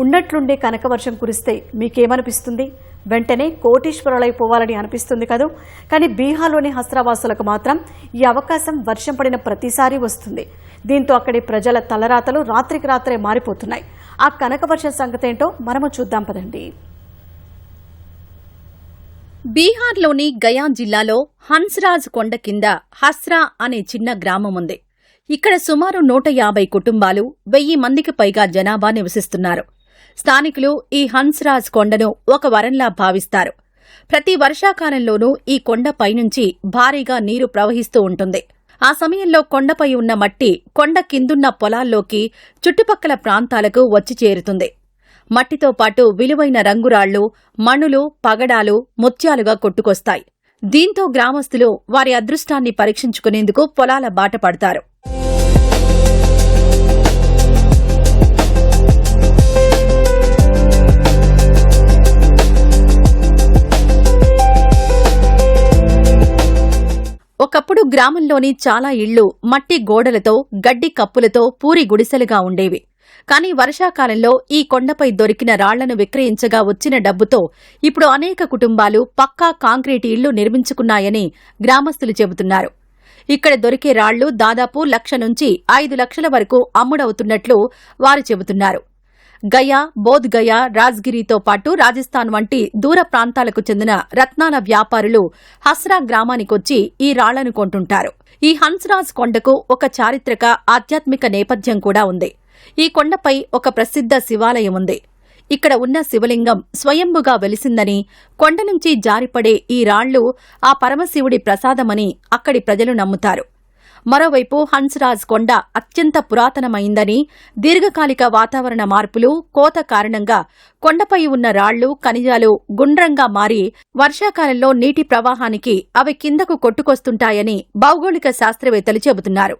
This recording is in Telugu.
ఉన్నట్లుండే కనకవర్షం కురిస్తే మీకేమనిపిస్తుంది? వెంటనే కోటీశ్వరులైపోవాలని అనిపిస్తుంది కదూ. కానీ బీహార్లోని హస్రావాసులకు మాత్రం ఈ అవకాశం వర్షం పడిన ప్రతిసారి వస్తుంది. దీంతో అక్కడి ప్రజల తలరాతలు రాత్రికి రాత్రే మారిపోతున్నాయి. ఆ కనకవర్షం సంగతేంటో మనము చూద్దాం పదండి. బీహార్లోని గయా జిల్లాలో హన్స్రాజ్ కొండ కింద హస్రా అనే చిన్న గ్రామం ఉంది. ఇక్కడ సుమారు 150 కుటుంబాలు, 1000 మందికి పైగా జనాభా నివసిస్తున్నారు. స్థానికులు ఈ హన్స్రాజ్ కొండను ఒక వరంలా భావిస్తారు. ప్రతి వర్షాకాలంలోనూ ఈ కొండ పైనుంచి భారీగా నీరు ప్రవహిస్తూ ఉంటుంది. ఆ సమయంలో కొండపై ఉన్న మట్టి కొండ కిందున్న పొలాల్లోకి, చుట్టుపక్కల ప్రాంతాలకు వచ్చి చేరుతుంది. మట్టితో పాటు విలువైన రంగురాళ్లు, మణులు, పగడాలు, ముత్యాలుగా కొట్టుకొస్తాయి. దీంతో గ్రామస్తులు వారి అదృష్టాన్ని పరీక్షించుకునేందుకు పొలాల బాట పడతారు. ఒకప్పుడు గ్రామంలోని చాలా ఇళ్లు మట్టి గోడలతో, గడ్డి కప్పులతో పూరి గుడిసెలుగా ఉండేవి. కానీ వర్షాకాలంలో ఈ కొండపై దొరికిన రాళ్లను విక్రయించగా వచ్చిన డబ్బుతో ఇప్పుడు అనేక కుటుంబాలు పక్కా కాంక్రీటు ఇళ్లు నిర్మించుకున్నాయని గ్రామస్తులు చెబుతున్నారు. ఇక్కడ దొరికే రాళ్లు దాదాపు 1,00,000 నుంచి 5 లక్షల వరకు అమ్ముడవుతున్నట్లు వారు చెబుతున్నారు. గయా, బోధ్ గయా, రాజ్గిరితో పాటు రాజస్థాన్ వంటి దూర ప్రాంతాలకు చెందిన రత్నాల వ్యాపారులు హస్రా గ్రామానికొచ్చి ఈ రాళ్లను కొంటుంటారు. ఈ హన్స్రాజ్ కొండకు ఒక చారిత్రక, ఆధ్యాత్మిక నేపథ్యం కూడా ఉంది. ఈ కొండపై ఒక ప్రసిద్ధ శివాలయం ఉంది. ఇక్కడ ఉన్న శివలింగం స్వయంభుగా వెలిసిందని, కొండ నుంచి జారిపడే ఈ రాళ్లు ఆ పరమశివుడి ప్రసాదమని అక్కడి ప్రజలు నమ్ముతారు. మరోవైపు హన్స్రాజ్ కొండ అత్యంత పురాతనమైందని, దీర్ఘకాలిక వాతావరణ మార్పులు, కోత కారణంగా కొండపై ఉన్న రాళ్లు, ఖనిజాలు గుండ్రంగా మారి వర్షాకాలంలో నీటి ప్రవాహానికి అవి కిందకు కొట్టుకొస్తుంటాయని భౌగోళిక శాస్త్రవేత్తలు చెబుతున్నారు.